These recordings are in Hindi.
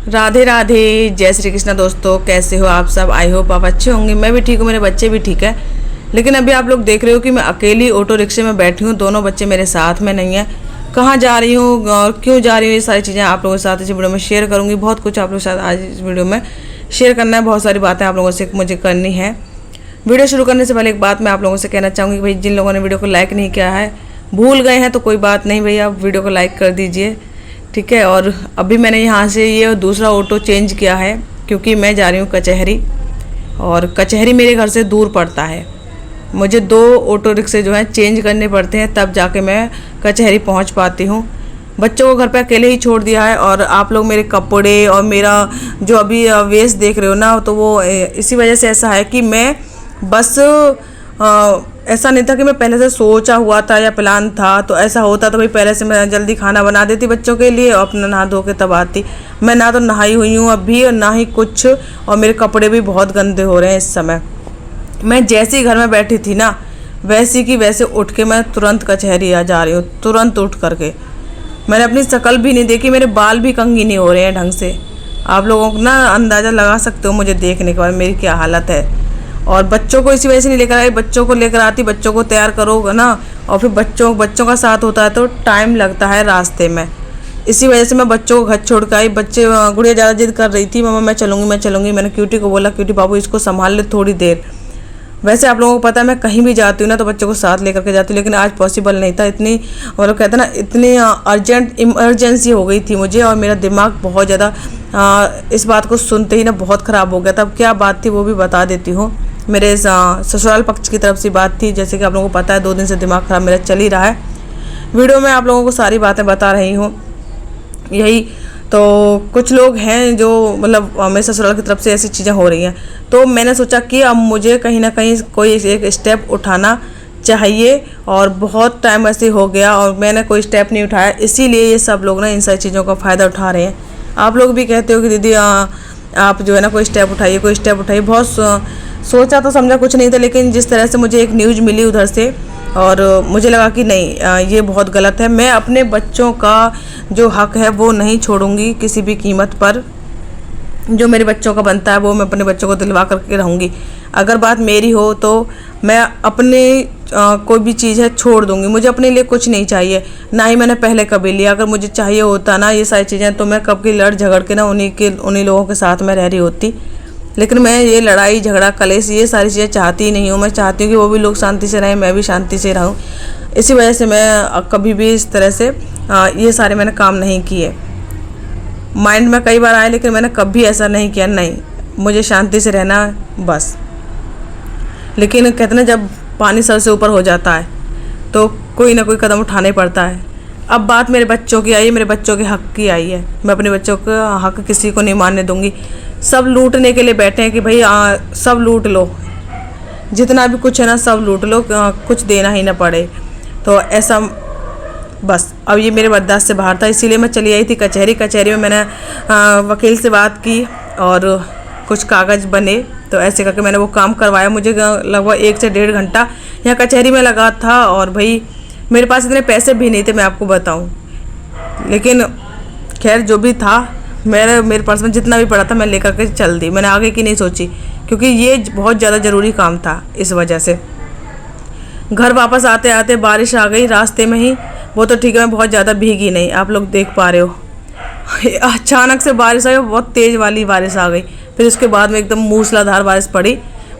राधे राधे, जय श्री कृष्णा। दोस्तों कैसे हो आप सब? आई होप आप अच्छे होंगे। मैं भी ठीक हूँ, मेरे बच्चे भी ठीक है। लेकिन अभी आप लोग देख रहे हो कि मैं अकेली ऑटो रिक्शे में बैठी हूँ, दोनों बच्चे मेरे साथ में नहीं है। कहाँ जा रही हूँ और क्यों जा रही हूँ, ये सारी चीज़ें आप लोगों के साथ इस वीडियो में शेयर करूँगी। बहुत कुछ आप लोगों के साथ आज इस वीडियो में शेयर करना है, बहुत सारी बातें आप लोगों से मुझे करनी है। वीडियो शुरू करने से पहले एक बात मैं आप लोगों से कहना चाहूँगी कि भाई जिन लोगों ने वीडियो को लाइक नहीं किया है, भूल गए हैं तो कोई बात नहीं भैया, आप वीडियो को लाइक कर दीजिए, ठीक है। और अभी मैंने यहाँ से ये दूसरा ऑटो चेंज किया है क्योंकि मैं जा रही हूँ कचहरी, और कचहरी मेरे घर से दूर पड़ता है। मुझे 2 ऑटो रिक्शे जो हैं चेंज करने पड़ते हैं, तब जाके मैं कचहरी पहुँच पाती हूँ। बच्चों को घर पे अकेले ही छोड़ दिया है, और आप लोग मेरे कपड़े और मेरा जो अभी वेस्ट देख रहे हो ना, तो वो इसी वजह से ऐसा है कि मैं बस ऐसा नहीं था कि मैं पहले से सोचा हुआ था या प्लान था। तो ऐसा होता तो भाई पहले से मैं जल्दी खाना बना देती बच्चों के लिए और अपना नहा धो के तब आती। मैं ना तो नहाई हुई हूँ अभी और ना ही कुछ, और मेरे कपड़े भी बहुत गंदे हो रहे हैं इस समय। मैं जैसे ही घर में बैठी थी ना, वैसे की वैसे उठ के मैं तुरंत कचहरी आ जा रही हूँ। तुरंत उठ करके मैंने अपनी शक्ल भी नहीं देखी, मेरे बाल भी कंघी नहीं हो रहे हैं ढंग से। आप लोगों को ना अंदाज़ा लगा सकते हो मुझे देखने के बाद मेरी क्या हालत है। और बच्चों को इसी वजह से नहीं लेकर आई, बच्चों को लेकर आती, बच्चों को तैयार करोगे ना, और फिर बच्चों का साथ होता है तो टाइम लगता है रास्ते में। इसी वजह से मैं बच्चों को घर छोड़ कर आई। बच्चे गुड़िया ज़्यादा जिद कर रही थी, मम्मा मैं चलूँगी। मैंने क्यूटी को बोला, क्यूटी बाबू इसको संभाल ले थोड़ी देर। वैसे आप लोगों को पता है मैं कहीं भी जाती हूँ ना तो बच्चों को साथ लेकर के जाती हूँ, लेकिन आज पॉसिबल नहीं था। इतनी मतलब कहते हैं ना, इतनी अर्जेंट इमरजेंसी हो गई थी मुझे, और मेरा दिमाग बहुत ज़्यादा इस बात को सुनते ही ना बहुत ख़राब हो गया था। अब क्या बात थी वो भी बता देती हूँ। मेरे ससुराल पक्ष की तरफ से बात थी, जैसे कि आप लोगों को पता है 2 दिन से दिमाग ख़राब मेरा चल ही रहा है। वीडियो में आप लोगों को सारी बातें बता रही हूँ। यही तो कुछ लोग हैं जो मतलब मेरे ससुराल की तरफ से ऐसी चीज़ें हो रही हैं, तो मैंने सोचा कि अब मुझे कहीं ना कहीं कोई एक स्टेप उठाना चाहिए। और बहुत टाइम ऐसे हो गया और मैंने कोई स्टेप नहीं उठाया, इसीलिए ये सब लोग ना इन सारी चीज़ों का फ़ायदा उठा रहे हैं। आप लोग भी कहते हो कि दीदी आप जो है ना कोई स्टेप उठाइए। बहुत सोचा तो समझा कुछ नहीं था, लेकिन जिस तरह से मुझे एक न्यूज़ मिली उधर से, और मुझे लगा कि नहीं ये बहुत गलत है। मैं अपने बच्चों का जो हक है वो नहीं छोड़ूंगी किसी भी कीमत पर। जो मेरे बच्चों का बनता है वो मैं अपने बच्चों को दिलवा करके रहूँगी। अगर बात मेरी हो तो मैं अपने कोई भी चीज़ है छोड़ दूँगी। मुझे अपने लिए कुछ नहीं चाहिए, ना ही मैंने पहले कभी लिया। अगर मुझे चाहिए होता ना ये सारी चीज़ें, तो मैं कब की लड़ झगड़ के ना उन्हीं लोगों के साथ में रह रही होती। लेकिन मैं ये लड़ाई झगड़ा कलेश ये सारी चीज़ें चाहती ही नहीं हूँ। मैं चाहती हूँ कि वो भी लोग शांति से रहें, मैं भी शांति से रहूँ। इसी वजह से मैं कभी भी इस तरह से ये सारे मैंने काम नहीं किए। माइंड में कई बार आए, लेकिन मैंने कभी ऐसा नहीं किया, नहीं मुझे शांति से रहना बस। लेकिन कहते ना, जब पानी सर से ऊपर हो जाता है तो कोई ना कोई कदम उठाना ही पड़ता है। अब बात मेरे बच्चों की आई है, मेरे बच्चों के हक़ की आई है। मैं अपने बच्चों का हक़ किसी को नहीं मानने दूंगी। सब लूटने के लिए बैठे हैं कि भाई सब लूट लो, जितना भी कुछ है ना सब लूट लो, कुछ देना ही ना पड़े। तो ऐसा बस अब ये मेरे बर्दाश्त से बाहर था, इसीलिए मैं चली आई थी कचहरी में मैंने वकील से बात की और कुछ कागज़ बने, तो ऐसे करके मैंने वो काम करवाया। मुझे लगभग 1 से 1.5 घंटा यहाँ कचहरी में लगा था, और भाई मेरे पास इतने पैसे भी नहीं थे मैं आपको बताऊं। लेकिन खैर जो भी था, मेरे पर्स में जितना भी पड़ा था मैं लेकर के चल दी। मैंने आगे की नहीं सोची, क्योंकि ये बहुत ज़्यादा ज़रूरी काम था। इस वजह से घर वापस आते आते बारिश आ गई रास्ते में ही। वो तो ठीक है, मैं बहुत ज़्यादा भीगी नहीं, आप लोग देख पा रहे हो। अचानक से बारिश आई, बहुत तेज़ वाली बारिश आ गई। फिर उसके बाद में एकदम मूसलाधार बारिश पड़ी,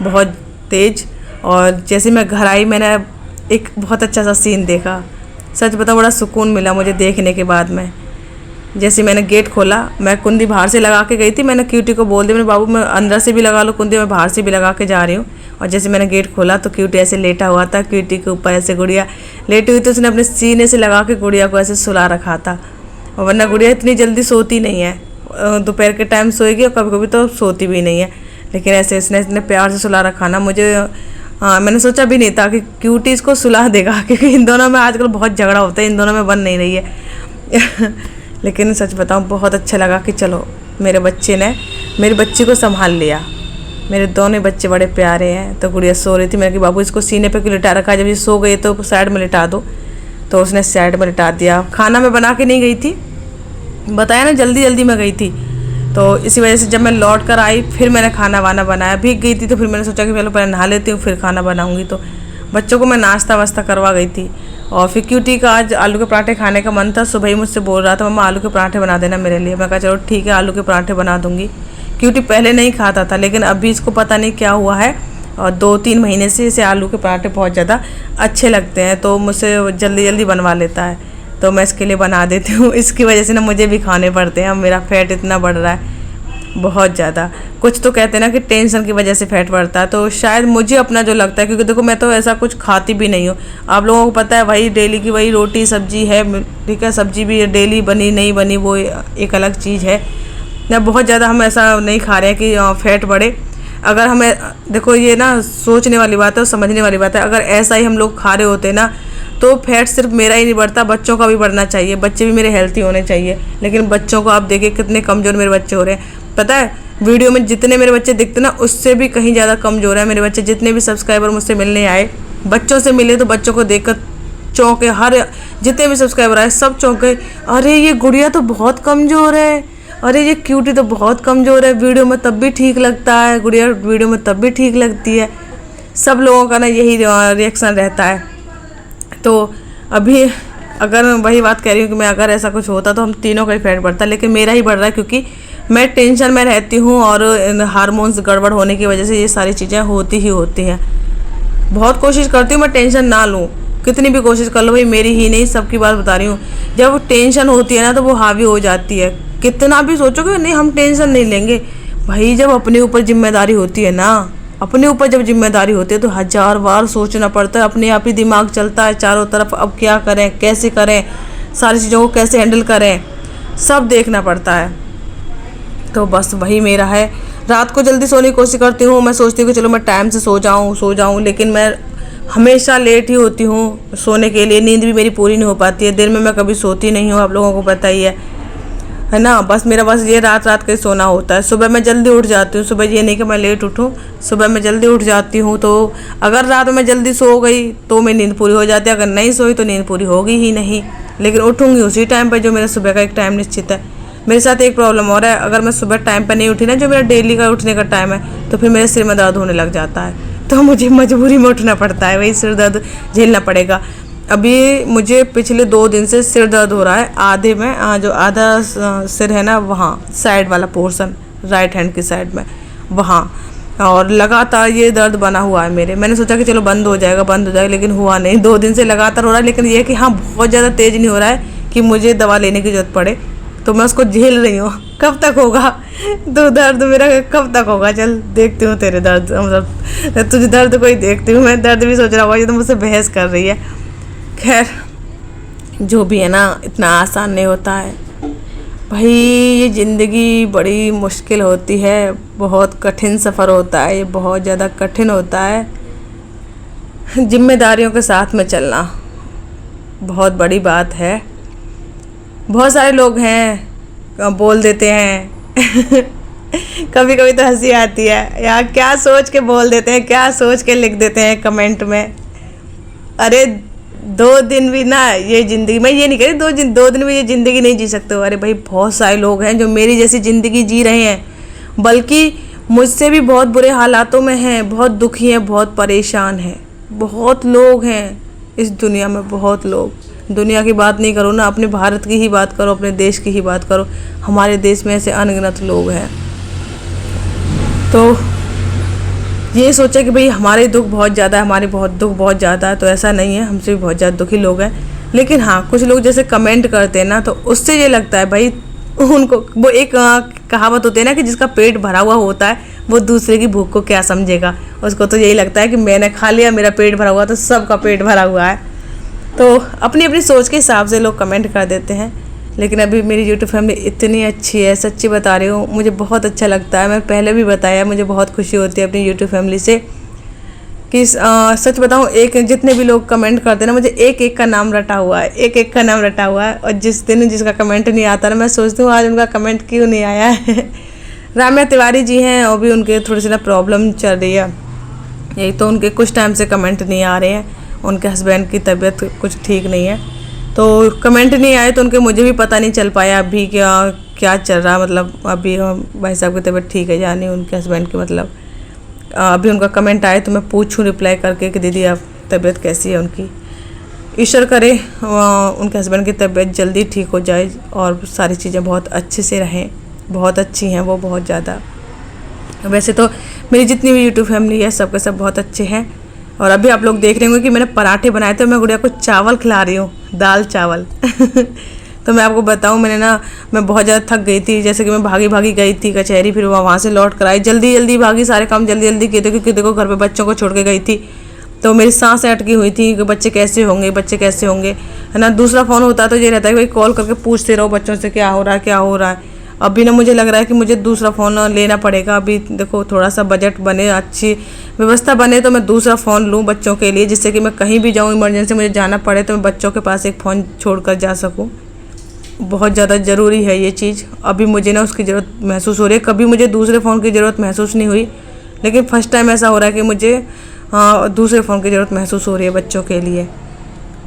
बहुत तेज़। और जैसे मैं घर आई, मैंने एक बहुत अच्छा सा सीन देखा। सच बताऊं, बड़ा सुकून मिला मुझे देखने के बाद में। जैसे मैंने गेट खोला, मैं कुंडी बाहर से लगा के गई थी। मैंने क्यूटी को बोल दिया, मेरे बाबू मैं अंदर से भी लगा लो कुंडी, मैं बाहर से भी लगा के जा रही हूँ। और जैसे मैंने गेट खोला तो क्यूटी ऐसे लेटा हुआ था, क्यूटी के ऊपर ऐसे गुड़िया लेटी हुई थी। उसने अपने सीने से लगा के गुड़िया को ऐसे सुला रखा था। और वरना गुड़िया इतनी जल्दी सोती नहीं है, दोपहर के टाइम सोएगी और कभी कभी तो सोती भी नहीं है। लेकिन ऐसे इसने इतने प्यार से सुला रखा ना, मुझे मैंने सोचा भी नहीं था कि क्यूटी इसको सुला देगा, क्योंकि इन दोनों में आजकल बहुत झगड़ा होता है, इन दोनों में बन नहीं रही है। लेकिन सच बताऊं, बहुत अच्छा लगा कि चलो मेरे बच्चे ने मेरी बच्ची को संभाल लिया। मेरे दोनों बच्चे बड़े प्यारे हैं। तो गुड़िया सो रही थी, मैंने कि बाबू इसको सीने पे क्यों लिटा रखा है, जब ये सो गई तो साइड में लिटा दो। तो उसने साइड में लिटा दिया। खाना मैं बना के नहीं गई थी, बताया ना जल्दी जल्दी में गई थी, तो इसी वजह से जब मैं लौट कर आई फिर मैंने खाना वाना बनाया। भीग गई थी तो फिर मैंने सोचा कि पहले नहा लेती हूँ फिर खाना बनाऊँगी। तो बच्चों को मैं नाश्ता वास्ता करवा गई थी। और फिर क्यूटी का आज आलू के पराठे खाने का मन था। सुबह ही मुझसे बोल रहा था मम्मा आलू के पराठे बना देना मेरे लिए। मैं कहा चलो ठीक है आलू के पराठे बना दूँगी। क्यूटी पहले नहीं खाता था लेकिन अभी इसको पता नहीं क्या हुआ है और 2-3 महीने से इसे आलू के पराठे बहुत ज़्यादा अच्छे लगते हैं, तो मुझसे जल्दी जल्दी बनवा लेता है। तो मैं इसके लिए बना देती हूँ। इसकी वजह से ना मुझे भी खाने पड़ते हैं। अब मेरा फैट इतना बढ़ रहा है बहुत ज़्यादा। कुछ तो कहते हैं ना कि टेंशन की वजह से फैट बढ़ता है, तो शायद मुझे अपना जो लगता है, क्योंकि देखो मैं तो ऐसा कुछ खाती भी नहीं हूँ। आप लोगों को पता है वही डेली की वही रोटी सब्जी है, ठीक है। सब्जी भी डेली बनी नहीं बनी वो एक अलग चीज़ है ना। बहुत ज़्यादा हम ऐसा नहीं खा रहे हैं कि फैट बढ़े। अगर हमें देखो ये ना सोचने वाली बात है और समझने वाली बात है। अगर ऐसा ही हम लोग खा रहे होते ना तो फैट सिर्फ मेरा ही नहीं बढ़ता, बच्चों का भी बढ़ना चाहिए। बच्चे भी मेरे हेल्थी होने चाहिए। लेकिन बच्चों को आप देखिए कितने कमज़ोर मेरे बच्चे हो रहे हैं। पता है वीडियो में जितने मेरे बच्चे दिखते ना उससे भी कहीं ज़्यादा कमज़ोर है मेरे बच्चे। जितने भी सब्सक्राइबर मुझसे मिलने आए बच्चों से मिले तो बच्चों को देखकर चौंके। हर जितने भी सब्सक्राइबर आए सब चौंक गए, अरे ये गुड़िया तो बहुत कमज़ोर है, अरे ये क्यूटी तो बहुत कमज़ोर है, वीडियो में तब भी ठीक लगता है, गुड़िया वीडियो में तब भी ठीक लगती है। सब लोगों का ना यही रिएक्शन रहता है। तो अभी अगर वही बात कह रही हूँ कि मैं अगर ऐसा कुछ होता तो हम तीनों का ही फैट बढ़ता, लेकिन मेरा ही बढ़ रहा है क्योंकि मैं टेंशन में रहती हूँ और हार्मोन्स गड़बड़ होने की वजह से ये सारी चीज़ें होती ही होती हैं। बहुत कोशिश करती हूँ मैं टेंशन ना लूँ, कितनी भी कोशिश कर लो भाई, मेरी ही नहीं सबकी बात बता रही हूँ। जब टेंशन होती है ना तो वो हावी हो जाती है। कितना भी सोचो कि नहीं हम टेंशन नहीं लेंगे, भाई जब अपने ऊपर जिम्मेदारी होती है ना, अपने ऊपर जब जिम्मेदारी होती है तो 1000 बार सोचना पड़ता है। अपने आप ही दिमाग चलता है चारों तरफ, अब क्या करें, कैसे करें, सारी चीज़ों को कैसे हैंडल करें, सब देखना पड़ता है। तो बस वही मेरा है। रात को जल्दी सोने की कोशिश करती हूँ। मैं सोचती हूँ कि चलो मैं टाइम से सो जाऊँ, लेकिन मैं हमेशा लेट ही होती हूँ सोने के लिए। नींद भी मेरी पूरी नहीं हो पाती है। दिन में मैं कभी सोती नहीं हूँ, आप लोगों को पता ही है ना। बस मेरा ये रात का ही सोना होता है। सुबह मैं जल्दी उठ जाती हूँ। सुबह ये नहीं कि मैं लेट उठूँ, सुबह मैं जल्दी उठ जाती हूँ। तो अगर रात में जल्दी सो गई तो मेरी नींद पूरी हो जाती है, अगर नहीं सोई तो नींद पूरी होगी ही नहीं। लेकिन उठूँगी उसी टाइम पर जो मेरा सुबह का एक टाइम निश्चित है। मेरे साथ एक प्रॉब्लम और है, अगर मैं सुबह टाइम पर नहीं उठी ना, जो मेरा डेली का उठने का टाइम है, तो फिर मेरे सिर में दर्द होने लग जाता है। तो मुझे मजबूरी में उठना पड़ता है, वही सिर दर्द झेलना पड़ेगा। अभी मुझे पिछले 2 दिन से सिर दर्द हो रहा है आधे में, जो आधा सिर है ना वहाँ साइड वाला पोर्शन, राइट हैंड की साइड में वहाँ, और लगातार ये दर्द बना हुआ है मेरे। मैंने सोचा कि चलो बंद हो जाएगा, लेकिन हुआ नहीं। 2 दिन से लगातार हो रहा है। लेकिन ये कि हाँ बहुत ज़्यादा तेज़ नहीं हो रहा है कि मुझे दवा लेने की ज़रूरत पड़े, तो मैं उसको झेल रही हूँ। कब तक होगा तो दर्द मेरा, कब तक होगा, चल देखती हूँ तेरे दर्द, मतलब तुझे दर्द को ही देखती हूँ। मैं दर्द भी सोच रहा होगा ये तो मुझसे बहस कर रही है। खैर जो भी है ना, इतना आसान नहीं होता है भाई। ये ज़िंदगी बड़ी मुश्किल होती है, बहुत कठिन सफ़र होता है, ये बहुत ज़्यादा कठिन होता है। जिम्मेदारियों के साथ में चलना बहुत बड़ी बात है। बहुत सारे लोग हैं बोल देते हैं कभी कभी तो हंसी आती है यार, क्या सोच के बोल देते हैं, क्या सोच के लिख देते हैं कमेंट में। अरे 2 दिन भी ना ये ज़िंदगी, मैं ये नहीं कह रही 2 दिन भी ये ज़िंदगी नहीं जी सकते हो। अरे भाई बहुत सारे लोग हैं जो मेरी जैसी ज़िंदगी जी रहे हैं, बल्कि मुझसे भी बहुत बुरे हालातों में हैं, बहुत दुखी हैं, बहुत परेशान हैं। बहुत लोग हैं इस दुनिया में, बहुत लोग। दुनिया की बात नहीं करो ना, अपने भारत की ही बात करो, अपने देश की ही बात करो। हमारे देश में ऐसे अनगिनत लोग हैं। तो ये सोचा कि भाई हमारे दुख बहुत ज़्यादा है, हमारे बहुत दुख बहुत ज़्यादा है, तो ऐसा नहीं है, हमसे भी बहुत ज़्यादा दुखी लोग हैं। लेकिन हाँ कुछ लोग जैसे कमेंट करते हैं ना, तो उससे ये लगता है भाई उनको, वो एक कहावत होती है ना कि जिसका पेट भरा हुआ होता है वो दूसरे की भूख को क्या समझेगा। उसको तो यही लगता है कि मैंने खा लिया, मेरा पेट भरा हुआ, तो सबका पेट भरा हुआ है। तो अपनी अपनी सोच के हिसाब से लोग कमेंट कर देते हैं। लेकिन अभी मेरी यूट्यूब फैमिली इतनी अच्छी है, सच्ची बता रही हूँ, मुझे बहुत अच्छा लगता है। मैं पहले भी बताया, मुझे बहुत खुशी होती है अपनी यूट्यूब फैमिली से कि सच बताऊँ, एक जितने भी लोग कमेंट करते हैं ना, मुझे एक एक का नाम रटा हुआ है, एक एक का नाम रटा हुआ है। और जिस दिन जिसका कमेंट नहीं आता ना, मैं सोचती हूँ आज उनका कमेंट क्यों नहीं आया है राम्या तिवारी जी हैं, और भी उनके थोड़ी सी ना प्रॉब्लम चल रही है, यही तो उनके कुछ टाइम से कमेंट नहीं आ रहे हैं। उनके हस्बैंड की तबीयत कुछ ठीक नहीं है, तो कमेंट नहीं आए, तो उनके मुझे भी पता नहीं चल पाया अभी क्या चल रहा, मतलब अभी भाई साहब की तबीयत ठीक है या नहीं, उनके हस्बैंड की, मतलब अभी उनका कमेंट आए तो मैं पूछूं रिप्लाई करके कि दीदी आप तबीयत कैसी है उनकी। ईश्वर करे उनके हस्बैंड की तबीयत जल्दी ठीक हो जाए और सारी चीज़ें बहुत अच्छे से रहें। बहुत अच्छी हैं वो, बहुत ज़्यादा। वैसे तो मेरी जितनी भी यूट्यूब फैमिली है सबके सब बहुत अच्छे हैं। और अभी आप लोग देख रहे होंगे कि मैंने पराठे बनाए थे, मैं गुड़िया को चावल खिला रही हूँ, दाल चावल। तो मैं आपको बताऊँ, मैं बहुत ज़्यादा थक गई थी, जैसे कि मैं भागी भागी गई थी कचहरी, फिर वहाँ से लौट कर आई, जल्दी जल्दी भागी, सारे काम जल्दी जल्दी किए थे, क्योंकि देखो घर पे बच्चों को छोड़ के गई थी, तो मेरी सांस अटकी हुई थी कि बच्चे कैसे होंगे, बच्चे कैसे होंगे, है ना। दूसरा फ़ोन होता तो ये रहता है कि भाई कॉल करके पूछते रहो बच्चों से क्या हो रहा है, क्या हो रहा है। अभी ना मुझे लग रहा है कि मुझे दूसरा फ़ोन लेना पड़ेगा। अभी देखो थोड़ा सा बजट बने, अच्छी व्यवस्था बने तो मैं दूसरा फ़ोन लूँ बच्चों के लिए, जिससे कि मैं कहीं भी जाऊँ, इमरजेंसी मुझे जाना पड़े तो मैं बच्चों के पास एक फ़ोन छोड़ कर जा सकूँ। बहुत ज़्यादा ज़रूरी है ये चीज़। अभी मुझे ना उसकी ज़रूरत महसूस हो रही है। कभी मुझे दूसरे फ़ोन की ज़रूरत महसूस नहीं हुई, लेकिन फ़र्स्ट टाइम ऐसा हो रहा है कि मुझे दूसरे फ़ोन की ज़रूरत महसूस हो रही है बच्चों के लिए।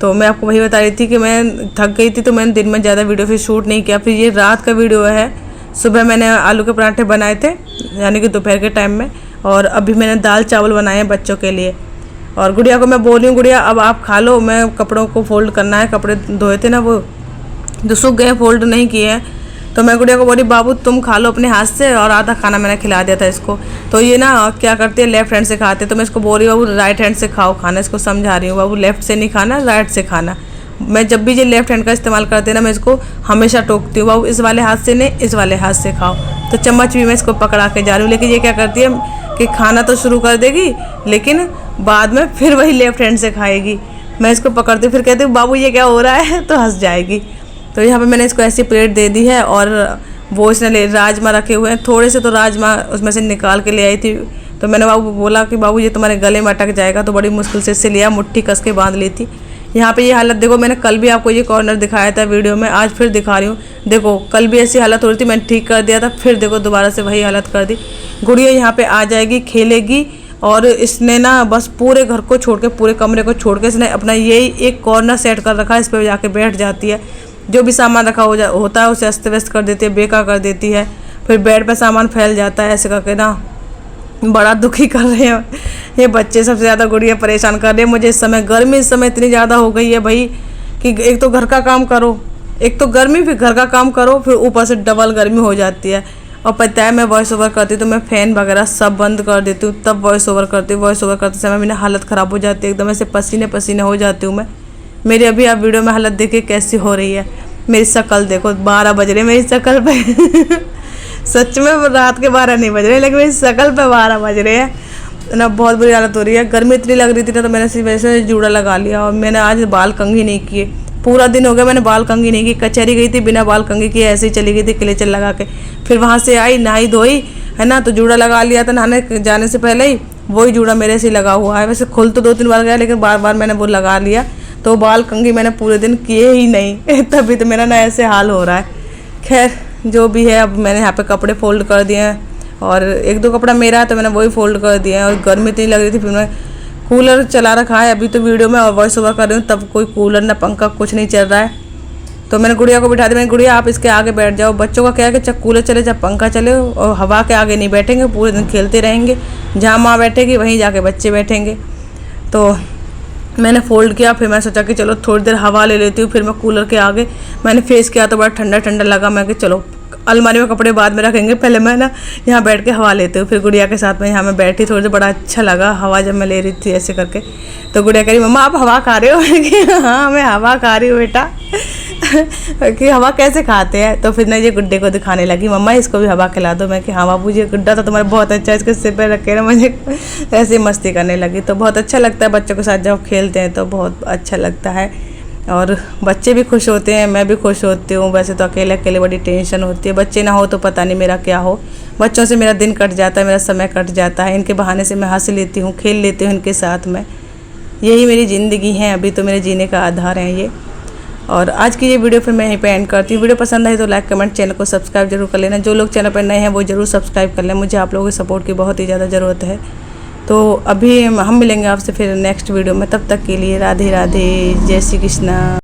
तो मैं आपको वही बता रही थी कि मैं थक गई थी, तो मैंने दिन में ज़्यादा वीडियो फिर शूट नहीं किया। फिर ये रात का वीडियो है। सुबह मैंने आलू के पराठे बनाए थे, यानी कि दोपहर के टाइम में, और अभी मैंने दाल चावल बनाए हैं बच्चों के लिए। और गुड़िया को मैं बोल रही हूँ, गुड़िया अब आप खा लो, मैं कपड़ों को फोल्ड करना है, कपड़े धोए थे ना वो जो सूख गए, फोल्ड नहीं किए हैं। तो मैं गुड़िया को बोली बाबू तुम खा लो अपने हाथ से, और आधा खाना मैंने खिला दिया था इसको। तो ये ना क्या करती है, लेफ्ट हैंड से खाते, तो मैं इसको बोल रही हूँ बाबू राइट हैंड से खाओ खाना, इसको समझा रही हूँ बाबू लेफ्ट से नहीं खाना, राइट से खाना। मैं जब भी ये लेफ्ट हैंड का इस्तेमाल करते हैं ना, मैं इसको हमेशा टोकती हूँ, बाबू इस वाले हाथ से नहीं, इस वाले हाथ से खाओ। तो चम्मच भी मैं इसको पकड़ा के जा रही हूँ, लेकिन ये क्या करती है कि खाना तो शुरू कर देगी, लेकिन बाद में फिर वही लेफ्ट हैंड से खाएगी। मैं इसको पकड़ती हूँ, फिर कहती हूँ बाबू ये क्या हो रहा है, तो हंस जाएगी। तो यहाँ पे मैंने इसको ऐसी प्लेट दे दी है, और वो इसने राजमा रखे हुए हैं, थोड़े से तो राजमा उसमें से निकाल के ले आई थी। तो मैंने बाबू बोला कि बाबू ये तुम्हारे गले में अटक जाएगा, तो बड़ी मुश्किल से इससे लिया, मुट्ठी कस के बांध ली थी। यहाँ पे ये हालत देखो, मैंने कल भी आपको ये कॉर्नर दिखाया था वीडियो में, आज फिर दिखा रही हूँ। देखो कल भी ऐसी हालत हो रही थी, मैंने ठीक कर दिया था, फिर देखो दोबारा से वही हालत कर दी। गुड़िया यहाँ पे आ जाएगी, खेलेगी, और इसने ना बस पूरे घर को छोड़ के, पूरे कमरे को छोड़ के इसने अपना यही एक कॉर्नर सेट कर रखा है, इस पर जाके बैठ जाती है। जो भी सामान रखा होता है उसे अस्त व्यस्त कर देती है, बेकार कर देती है, फिर बेड पे सामान फैल जाता है, ऐसे करके ना बड़ा दुखी कर रहे हैं ये बच्चे। सबसे ज़्यादा गुड़िया परेशान कर रहे हैं मुझे इस समय। गर्मी इस समय इतनी ज़्यादा हो गई है भाई कि एक तो घर का काम करो, एक तो गर्मी, फिर घर का काम करो, फिर ऊपर से डबल गर्मी हो जाती है। और पता है मैं वॉइस ओवर करती हूँ तो मैं फ़ैन वगैरह सब बंद कर देती हूँ, तब वॉइस ओवर करती हूँ। वॉइस ओवर करते समय मेरी हालत ख़राब हो जाती है, एकदम ऐसे पसीने पसीने हो जाती हूँ मैं। मेरी अभी आप वीडियो में हालत देखिए कैसी हो रही है। मेरी शक्ल देखो, 12 बज रहे मेरी शक्ल पे सच में रात के 12 नहीं बज रहे, लेकिन मेरी शक्ल पे 12 बज रहे हैं ना। बहुत बुरी हालत हो रही है। गर्मी इतनी लग रही थी ना, तो मैंने सिर्फ वैसे जूड़ा लगा लिया, और मैंने आज बाल कंघी नहीं किए। पूरा दिन हो गया मैंने बाल कंघी नहीं की। कचहरी गई थी बिना बाल कंघी किए, ऐसे ही चली गई थी क्लेचर लगा के। फिर वहाँ से आई, नहाई धोई, है ना, तो जूड़ा लगा लिया था नहाने जाने से पहले ही। वही जूड़ा मेरे से लगा हुआ है। वैसे खुल तो 2-3 बार गया, लेकिन बार बार मैंने वो लगा लिया। तो बाल कंघी मैंने पूरे दिन किए ही नहीं तभी तो मेरा ना ऐसे हाल हो रहा है। खैर जो भी है, अब मैंने यहाँ पे कपड़े फोल्ड कर दिए हैं, और 1-2 कपड़ा मेरा है तो मैंने वही फोल्ड कर दिया है। और गर्मी इतनी लग रही थी, फिर मैं कूलर चला रखा है अभी तो वीडियो में, और वॉइस ओवर कर रही हूँ, तब कोई कूलर ना पंखा कुछ नहीं चल रहा है। तो मैंने गुड़िया को बिठा दिया, मैंने गुड़िया आप इसके आगे बैठ जाओ। बच्चों का क्या है कि चाहे कूलर चले चाहे पंखा चले, और हवा के आगे नहीं बैठेंगे, पूरे दिन खेलते रहेंगे। जहाँ माँ बैठेगी वहीं जाके बच्चे बैठेंगे। तो मैंने फ़ोल्ड किया, फिर मैं सोचा कि चलो थोड़ी देर हवा ले लेती हूँ। फिर मैं कूलर के आगे मैंने फेस किया तो बड़ा ठंडा ठंडा लगा। मैं कि चलो अलमारी में कपड़े बाद में रखेंगे, पहले मैं ना यहाँ बैठ के हवा लेती हूँ। फिर गुड़िया के साथ में यहाँ मैं बैठी, थोड़ी देर बड़ा अच्छा लगा हवा जब मैं ले रही थी ऐसे करके। तो गुड़िया कह रही मम्मा आप हवा खा रहे हो कि हाँ मैं हवा खा रही हूँ बेटा कि हवा कैसे खाते हैं। तो फिर ना ये गुड्डे को दिखाने लगी, मम्मा इसको भी हवा खिला दो। मैं कि हाँ बाबू ये गुड्डा तो तुम्हारा बहुत अच्छा है, इसके सिर पर रखे ना, मुझे ऐसे मस्ती करने लगी। तो बहुत अच्छा लगता है बच्चों के साथ जब खेलते हैं तो बहुत अच्छा लगता है, और बच्चे भी खुश होते हैं, मैं भी खुश होती हूँ। वैसे तो अकेले अकेले बड़ी टेंशन होती है, बच्चे ना हो तो पता नहीं मेरा क्या हो। बच्चों से मेरा दिन कट जाता है, मेरा समय कट जाता है। इनके बहाने से मैं हंस लेती हूँ, खेल लेती हूँ इनके साथ में। यही मेरी ज़िंदगी है, अभी तो मेरे जीने का आधार है ये। और आज की ये वीडियो फिर मैं यहीं पे एंड करती हूँ। वीडियो पसंद आई तो लाइक कमेंट, चैनल को सब्सक्राइब जरूर कर लेना। जो लोग चैनल पर नए हैं वो जरूर सब्सक्राइब कर लें, मुझे आप लोगों की सपोर्ट की बहुत ही ज़्यादा ज़रूरत है। तो अभी हम मिलेंगे आपसे फिर नेक्स्ट वीडियो में, तब तक के लिए राधे राधे, जय श्री कृष्णा।